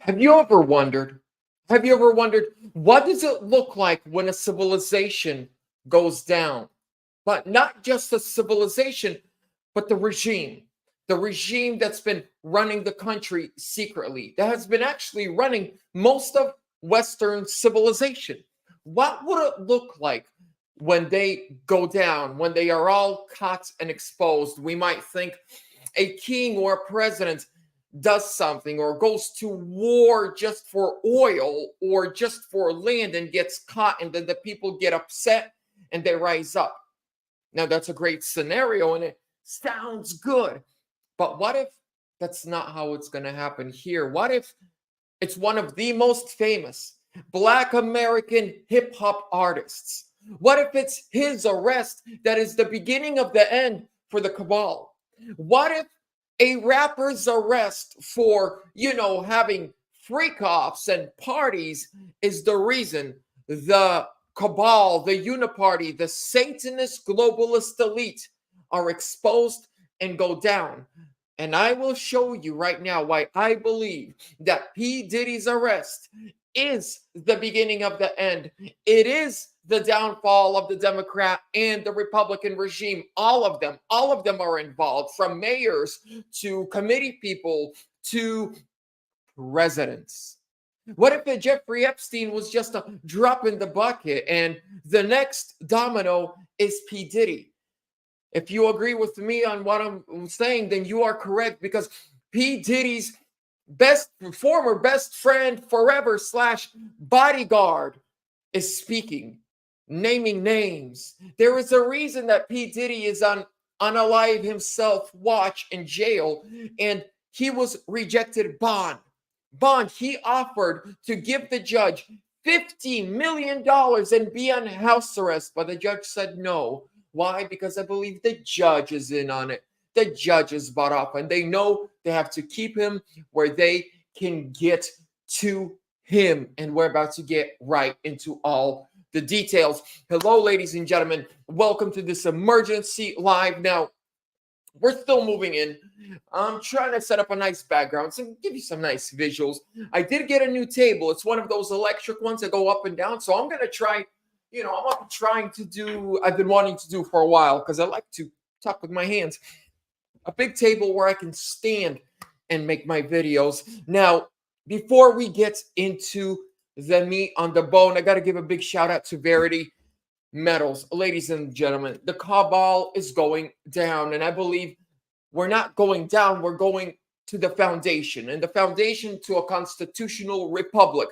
Have you ever wondered? Have you ever wondered what does it look like when a civilization goes down? But not just the civilization, but the regime that's been running the country secretly, that has been actually running most of Western civilization. What would it look like when they go down, when they are all caught and exposed? We might think a king or a president does something or goes to war just for oil or just for land and gets caught, and then the people get upset and they rise up. Now, that's a great scenario and it sounds good. But what if that's not how it's going to happen here? What if it's one of the most famous Black American hip hop artists? What if it's his arrest that is the beginning of the end for the cabal? What if a rapper's arrest for, having freak offs and parties is the reason the cabal, the uniparty, the Satanist globalist elite are exposed and go down? And I will show you right now why I believe that P. Diddy's arrest is the beginning of the end. It is the downfall of the Democrat and the Republican regime. All of them are involved, from mayors to committee people to presidents. What if Jeffrey Epstein was just a drop in the bucket and the next domino is P. Diddy? If you agree with me on what I'm saying, then you are correct, because P. Diddy's former best friend forever / bodyguard is speaking, naming names. There is a reason that P. Diddy is on Unalive himself watch in jail, and he was rejected bond. He offered to give the judge $50 million and be on house arrest, but the judge said no. Why? Because I believe the judge is in on it. The judge is bought up, and they know they have to keep him where they can get to him. And we're about to get right into all the details. Hello, ladies and gentlemen. Welcome to this emergency live. Now, we're still moving in. I'm trying to set up a nice background and give you some nice visuals. I did get a new table. It's one of those electric ones that go up and down. So I'm going to try, I've been wanting to do for a while, because I like to talk with my hands. A big table where I can stand and make my videos. Now, before we get into the meat on the bone, I got to give a big shout out to Verity Metals. Ladies and gentlemen, the cabal is going down, and I believe we're not going down, we're going to the foundation, and the foundation to a constitutional republic.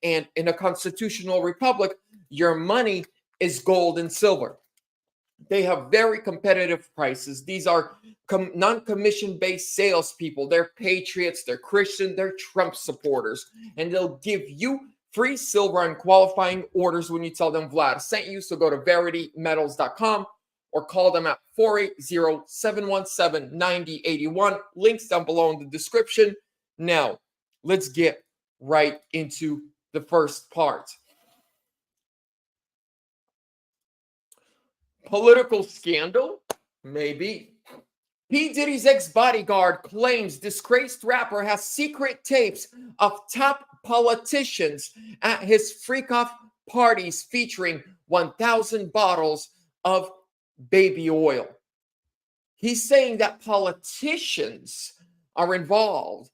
And in a constitutional republic, your money is gold and silver. They have very competitive prices. These are non-commission based salespeople. They're patriots, they're Christian, they're Trump supporters, and they'll give you free silver and qualifying orders when you tell them Vlad sent you. So go to veritymetals.com or call them at 480-717-9081. Links down below in the description. Now, let's get right into the first part. Political scandal? Maybe. P. Diddy's ex-bodyguard claims disgraced rapper has secret tapes of top politicians at his freak-off parties featuring 1,000 bottles of baby oil. He's saying that politicians are involved.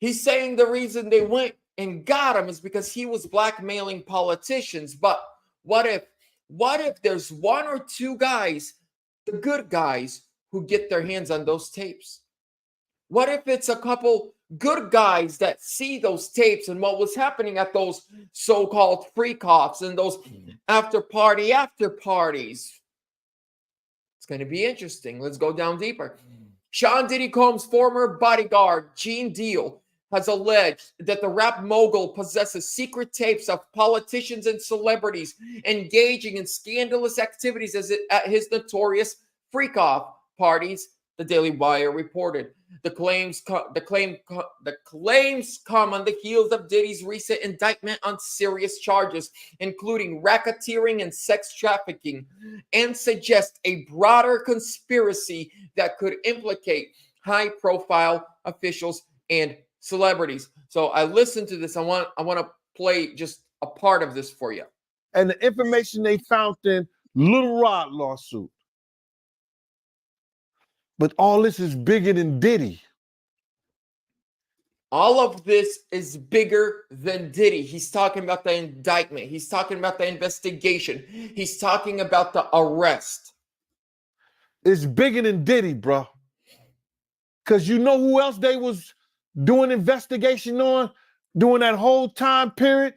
He's saying the reason they went and got him is because he was blackmailing politicians. But what if there's one or two guys, the good guys, who get their hands on those tapes? What if it's a couple good guys that see those tapes and what was happening at those so-called freak-offs and those after parties? It's going to be interesting. Let's go down deeper. Sean Diddy Combs' former bodyguard, Gene Deal, has alleged that the rap mogul possesses secret tapes of politicians and celebrities engaging in scandalous activities at his notorious freak-off parties, the Daily Wire reported. The claims come on the heels of Diddy's recent indictment on serious charges, including racketeering and sex trafficking, and suggest a broader conspiracy that could implicate high-profile officials and celebrities. So I listened to this. I want to play just a part of this for you. And the information they found in Little Rod lawsuit. But all this is bigger than Diddy. All of this is bigger than Diddy. He's talking about the indictment. He's talking about the investigation. He's talking about the arrest. It's bigger than Diddy, bro. Because you know who else they was doing investigation on during that whole time period?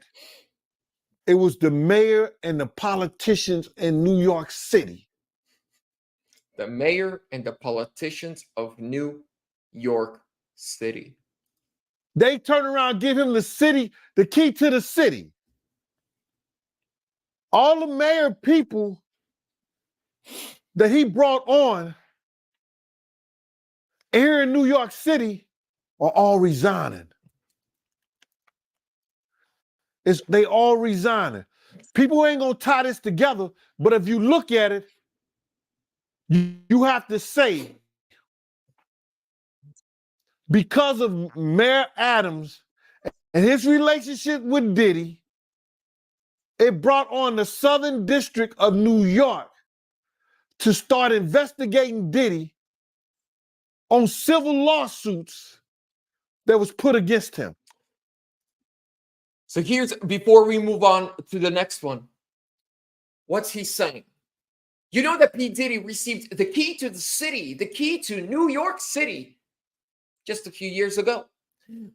It was the mayor and the politicians in New York City. The mayor and the politicians of New York City. They turn around and give him the key to the city. All the mayor people that he brought on here in New York City are all resigning. They all resigning. People ain't gonna tie this together, but if you look at it, you have to say, because of Mayor Adams and his relationship with Diddy, it brought on the Southern District of New York to start investigating Diddy on civil lawsuits that was put against him. So before we move on to the next one, what's he saying? You know that P. Diddy received the key to the city, the key to New York City, just a few years ago.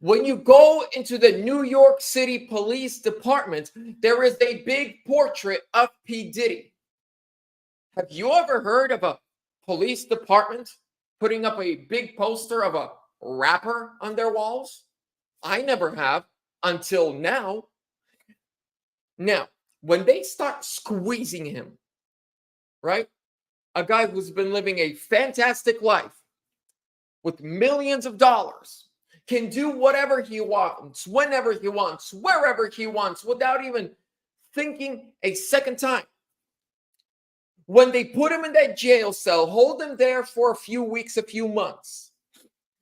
When you go into the New York City Police Department, there is a big portrait of P. Diddy. Have you ever heard of a police department putting up a big poster of a rapper on their walls? I never have until now. Now, when they start squeezing him, right? A guy who's been living a fantastic life with millions of dollars, can do whatever he wants, whenever he wants, wherever he wants, without even thinking a second time. When they put him in that jail cell, hold him there for a few weeks, a few months,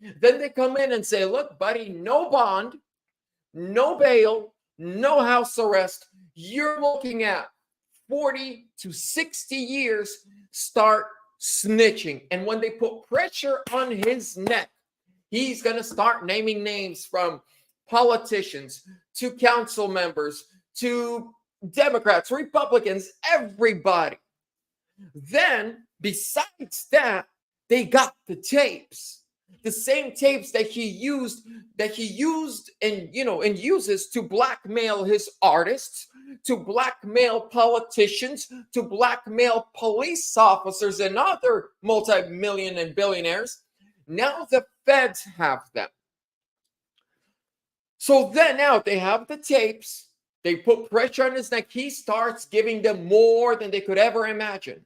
then they come in and say, look, buddy, no bond, no bail, no house arrest. You're looking at 40 to 60 years. Start snitching. And when they put pressure on his neck, he's going to start naming names, from politicians to council members to Democrats, Republicans, everybody. Then, besides that, they got the tapes, the same tapes that he used and uses to blackmail his artists, to blackmail politicians, to blackmail police officers and other multi-million and billionaires. Now the feds have them. So then now they have the tapes. They put pressure on his neck. He starts giving them more than they could ever imagine.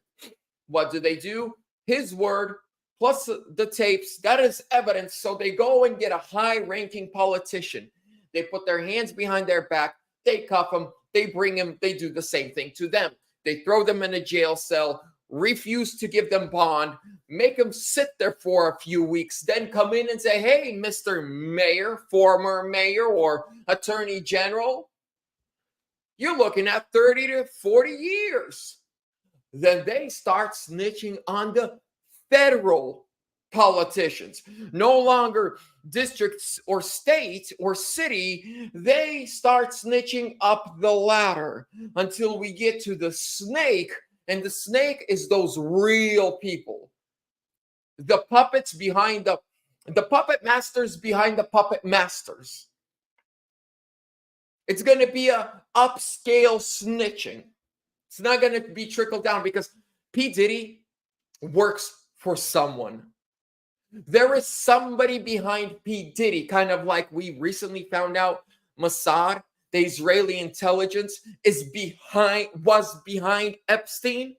What do? His word plus the tapes. That is evidence. So they go and get a high-ranking politician. They put their hands behind their back. They cuff him. They bring him. They do the same thing to them. They throw them in a jail cell, refuse to give them bond, make them sit there for a few weeks, then come in and say, hey, Mr. Mayor, former mayor, or attorney general, you're looking at 30 to 40 years. Then they start snitching on the federal politicians. No longer districts or state or city. They start snitching up the ladder until we get to the snake. And the snake is those real people. The puppets behind the puppet masters behind the puppet masters. It's going to be a upscale snitching. It's not going to be trickled down, because P. Diddy works for someone. There is somebody behind P. Diddy, kind of like we recently found out Mossad, the Israeli intelligence, was behind Epstein.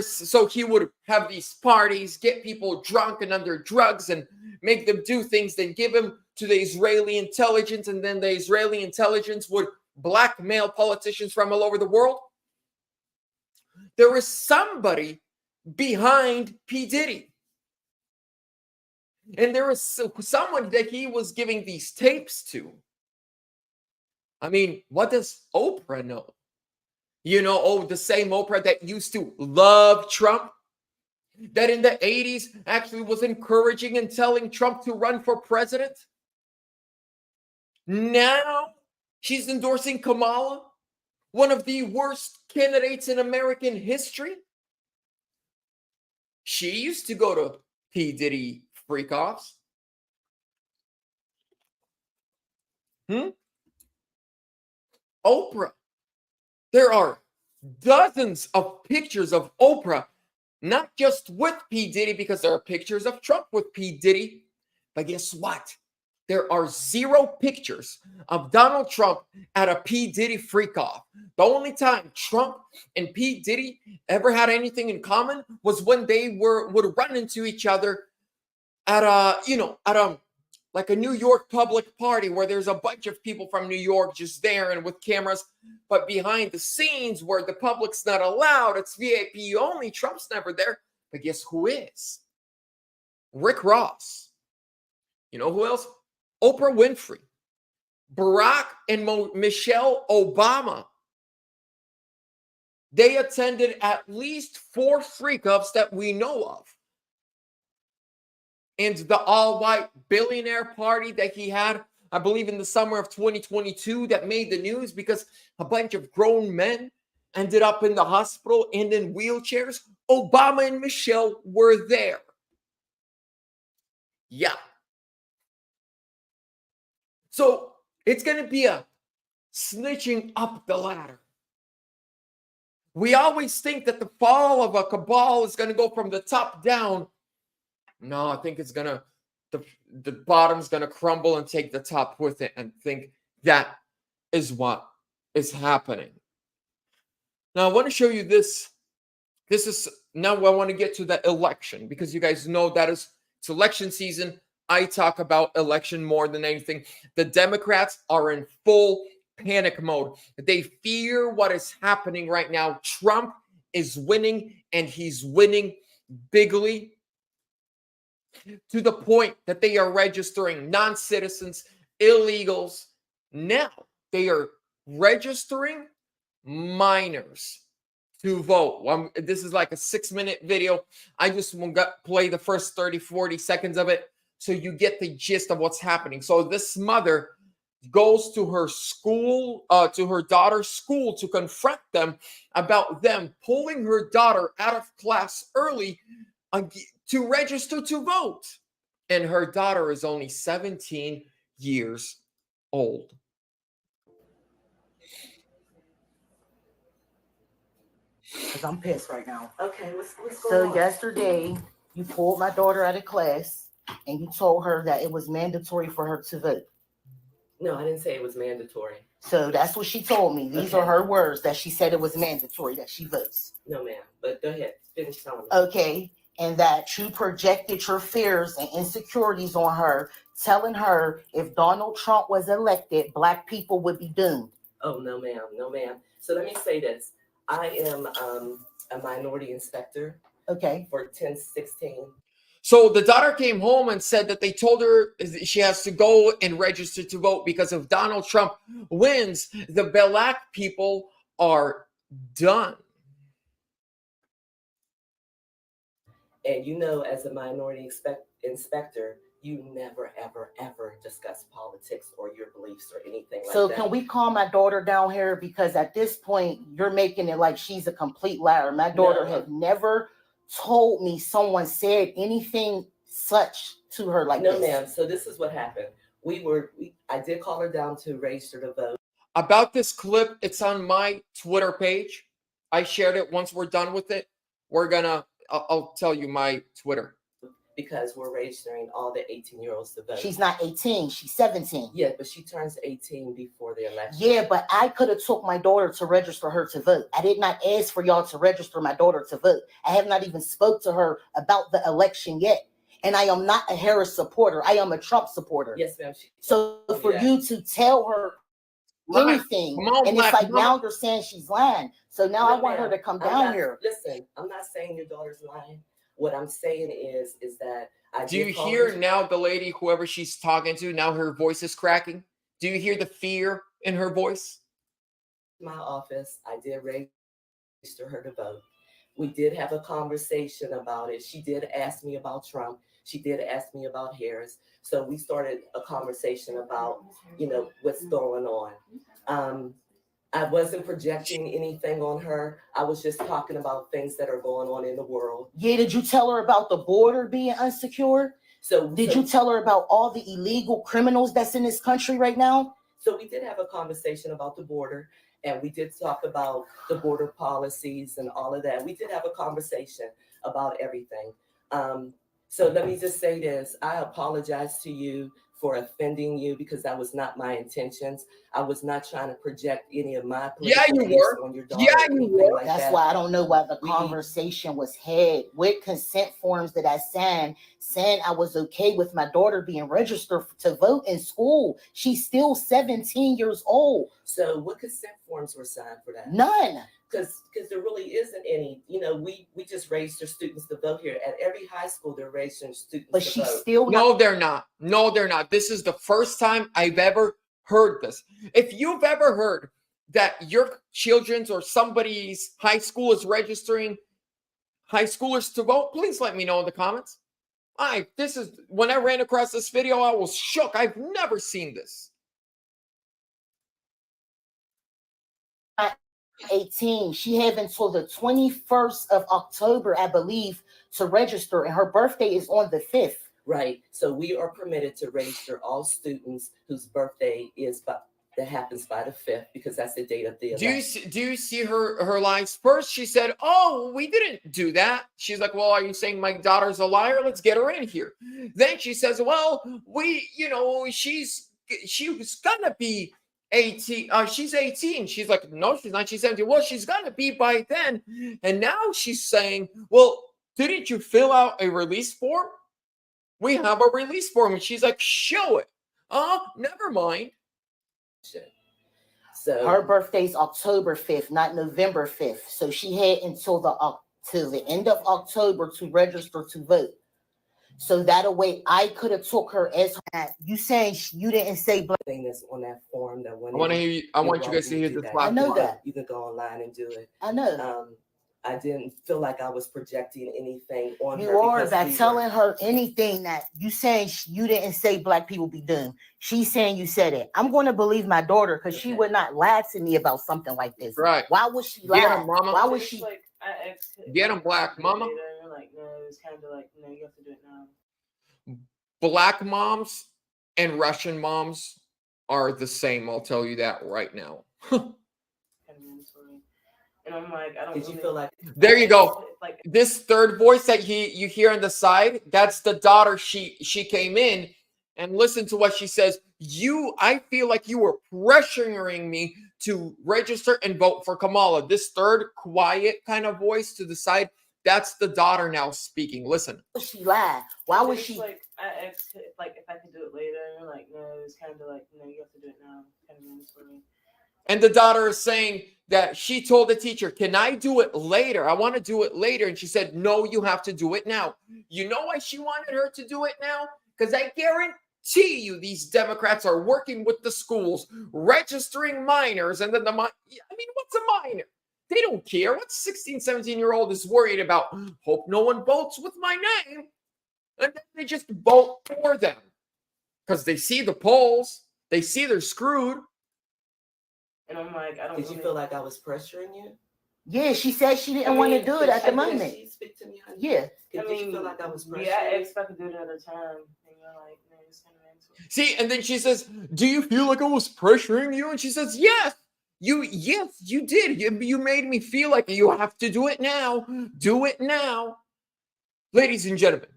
So he would have these parties, get people drunk and under drugs and make them do things, then give them to the Israeli intelligence, and then the Israeli intelligence would blackmail politicians from all over the world. There is somebody behind P. Diddy. And there was someone that he was giving these tapes to. I mean, what does Oprah know? You know, oh, the same Oprah that used to love Trump, that in the 80s actually was encouraging and telling Trump to run for president. Now she's endorsing Kamala, one of the worst candidates in American history. She used to go to P. Diddy freak-offs. Oprah. There are dozens of pictures of Oprah, not just with P. Diddy, because there are pictures of Trump with P. Diddy. But guess what? There are 0 pictures of Donald Trump at a P. Diddy freak-off. The only time Trump and P. Diddy ever had anything in common was when they would run into each other at like a New York public party where there's a bunch of people from New York just there and with cameras. But behind the scenes where the public's not allowed, it's VIP only, Trump's never there. But guess who is? Rick Ross. You know who else? Oprah Winfrey. Barack and Michelle Obama. They attended at least 4 freak-offs that we know of. And the all-white billionaire party that he had, I believe in the summer of 2022, that made the news because a bunch of grown men ended up in the hospital and in wheelchairs. Obama and Michelle were there. Yeah. So it's going to be a snitching up the ladder. We always think that the fall of a cabal is going to go from the top down. No, I think it's going to, the bottom's going to crumble and take the top with it, and think that is what is happening. Now, I want to show you this. This is, now I want to get to the election, because you guys know that it's election season. I talk about election more than anything. The Democrats are in full panic mode. They fear what is happening right now. Trump is winning, and he's winning bigly, to the point that they are registering non-citizens, illegals. Now they are registering minors to vote. This is like a 6-minute video. I just want to play the first 30, 40 seconds of it so you get the gist of what's happening. So this mother goes to her school, to her daughter's school, to confront them about them pulling her daughter out of class early to register to vote. And her daughter is only 17 years old. Because I'm pissed right now. Okay, what's going So on? yesterday, you pulled my daughter out of class and you told her that it was mandatory for her to vote. No, I didn't say it was mandatory. So that's what she told me. These are her words, that she said it was mandatory that she votes. No, ma'am. But go ahead. Finish telling me. Okay. And that you projected your fears and insecurities on her, telling her if Donald Trump was elected, Black people would be doomed. Oh, no, ma'am. No, ma'am. So let me say this. I am a minority inspector. Okay. For 1016. So the daughter came home and said that they told her she has to go and register to vote because if Donald Trump wins, the Black people are done. And you know, as a minority inspector, you never, ever, ever discuss politics or your beliefs or anything like that. So can we calm my daughter down here? Because at this point, you're making it like she's a complete liar. My daughter had never told me someone said anything such to her like this. No, ma'am. So this is what happened. I did call her down to register to vote. About this clip, it's on my Twitter page. I shared it. Once we're done with it, I'll tell you my Twitter. Because we're registering all the 18-year-olds to vote. She's not 18, she's 17. Yeah, but she turns 18 before the election. Yeah, but I could have took my daughter to register her to vote. I did not ask for y'all to register my daughter to vote. I have not even spoke to her about the election yet. And I am not a Harris supporter. I am a Trump supporter. Yes, ma'am. So for you to tell her anything, and it's like now you're saying she's lying. So now I want her to come down here. Listen, I'm not saying your daughter's lying. What I'm saying is that Do you did call hear her now the lady, whoever she's talking to, now her voice is cracking? Do you hear the fear in her voice? to my office. I did register her to vote. We did have a conversation about it. She did ask me about Trump. She did ask me about Harris. So we started a conversation about, what's going on. I wasn't projecting anything on her. I was just talking about things that are going on in the world. Yeah, did you tell her about the border being unsecure? Did you tell her about all the illegal criminals that's in this country right now? So we did have a conversation about the border, and we did talk about the border policies and all of that. We did have a conversation about everything. So let me just say this. I apologize to you for offending you because that was not my intentions. I was not trying to project any of my political beliefs on your daughter. Yeah, you were. Like That's that. why I don't know why the conversation was had. What consent forms that I signed saying I was okay with my daughter being registered to vote in school? She's still 17 years old. So what consent forms were signed for that? None. Because there really isn't any. We just register students to vote here. At every high school, they're registering students But to she's vote. still not. No, they're not. No, they're not. This is the first time I've ever heard this. If you've ever heard that your children's or somebody's high school is registering high schoolers to vote, please let me know in the comments. When I ran across this video, I was shook. I've never seen this. 18. She have until the 21st of October, I believe, to register, and her birthday is on the 5th. Right. So we are permitted to register all students whose birthday that happens by the 5th, because that's the date of the election. Do you see her lies? First, she said, "Oh, we didn't do that." She's like, "Well, are you saying my daughter's a liar? Let's get her in here." Then she says, "Well, she was gonna be 18. She's 18." She's like, "No, she's not. She's 17." Well, she's gonna be by then. And now she's saying, "Well, didn't you fill out a release form? We have a release form." And she's like, "Show it." Never mind. So Her birthday's October 5th, not November 5th. So she had until the end of October to register to vote. So that way I could have took her as her. You saying you didn't say black thing that's on that form that when I want to hear you. I want you guys to hear this. I know that. You can go online and do it. I know. I didn't feel like I was projecting anything on her. You are by telling her anything that you saying you didn't say black people be doomed. She's saying you said it. I'm going to believe my daughter because she would not lie to me about something like this. Right. Why would she lie? Get him, mama. Why would she? Like, I asked, Get him, black mama. You're like, no, it's kind of like, no, you have to do it now. Black moms and Russian moms are the same. I'll tell you that right now. And I'm like, I don't. Did you feel like? There you go. Like This third voice that you hear on the side, that's the daughter. She came in and listen to what she says. I feel like you were pressuring me to register and vote for Kamala. This third quiet kind of voice to the side, that's the daughter now speaking. Listen. She lied. Why would she? Like, I asked, like, if I could do it later. And you're like, no, it's kind of like, no, you have to do it now. Kind of mandatory. And the daughter is saying that she told the teacher, "Can I do it later? I want to do it later." And she said, "No, you have to do it now." You know why she wanted her to do it now? Because I guarantee you these Democrats are working with the schools, registering minors. And then what's a minor? They don't care. What 16, 17-year-old is worried about? Hope no one votes with my name. And then they just vote for them. Because they see the polls. They see they're screwed. And I'm like, I don't. Did you feel like I was pressuring you? Yeah, she said she didn't want to do it at the moment. She speak to me, honey? Yeah. Did you feel like I was pressuring? Yeah, I asked if I could do it at a time. And you're like, no, it's kind of mandatory. See, and then she says, "Do you feel like I was pressuring you?" And she says, "Yes, you did. You made me feel like you have to do it now. Do it now." Ladies and gentlemen,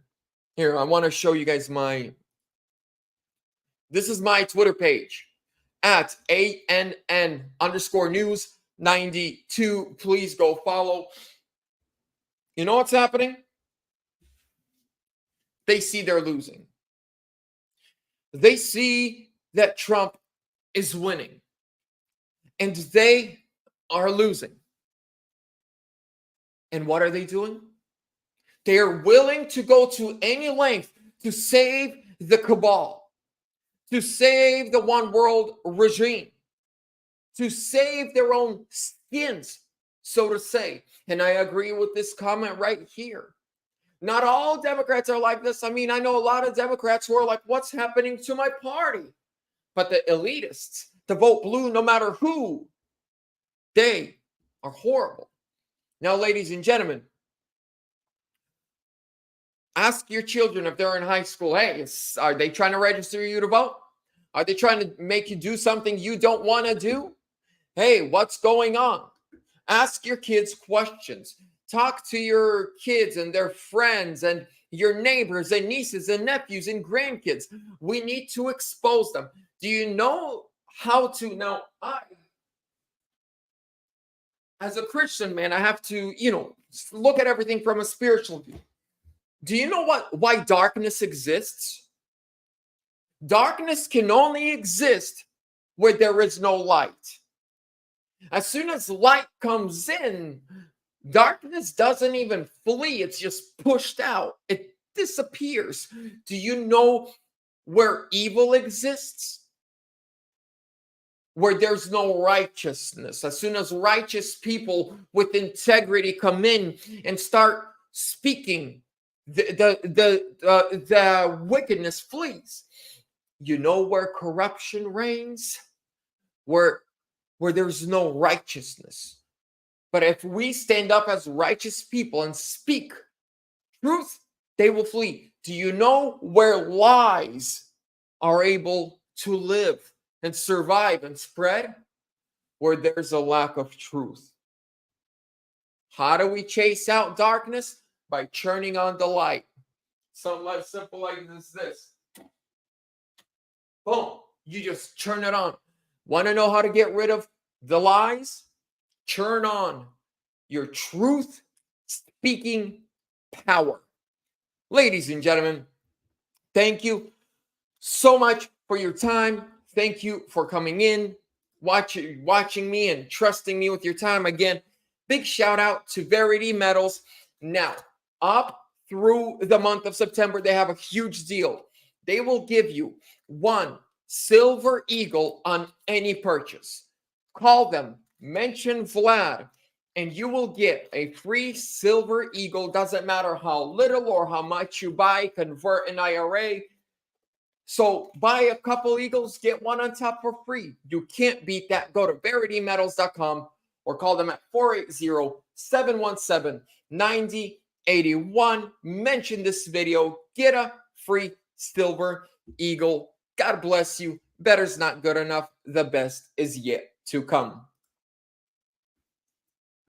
here, I want to show you guys this is my Twitter page at ANN_news92. Please go follow. You know what's happening? They see they're losing. They see that Trump is winning. And they are losing. And what are they doing? They are willing to go to any length to save the cabal, to save the one world regime, to save their own skins, so to say. And I agree with this comment right here. Not all Democrats are like this. I mean, I know a lot of Democrats who are like, what's happening to my party? But the elitists, the vote blue, no matter who, they are horrible. Now, ladies and gentlemen, ask your children if they're in high school, hey, are they trying to register you to vote? Are they trying to make you do something you don't want to do? Hey, what's going on? Ask your kids questions. Talk to your kids and their friends and your neighbors and nieces and nephews and grandkids. We need to expose them. Do you know how to? Now, as a Christian man, I have to, look at everything from a spiritual view. Do you know why darkness exists? Darkness can only exist where there is no light. As soon as light comes in, darkness doesn't even flee. It's just pushed out. It disappears. Do you know where evil exists? Where there's no righteousness. As soon as righteous people with integrity come in and start speaking, the wickedness flees. You know where corruption reigns? Where there's no righteousness. But if we stand up as righteous people and speak truth, they will flee. Do you know where lies are able to live and survive and spread? Where there's a lack of truth. How do we chase out darkness? By turning on the light. Something like simple like this. Boom. You just turn it on. Want to know how to get rid of the lies? Turn on your truth speaking power. Ladies and gentlemen, thank you so much for your time. Thank you for coming in, watching me and trusting me with your time. Again, big shout out to Verity Metals. Now, up through the month of September, they have a huge deal. They will give you 1 silver eagle on any purchase. Call them, mention VLAD, and you will get a free silver eagle. Doesn't matter how little or how much you buy, convert an IRA. So buy a couple eagles, get one on top for free. You can't beat that. Go to veritymetals.com or call them at 480-717-9081. Mention this video. Get a free silver eagle. God bless you. Better's not good enough. The best is yet to come.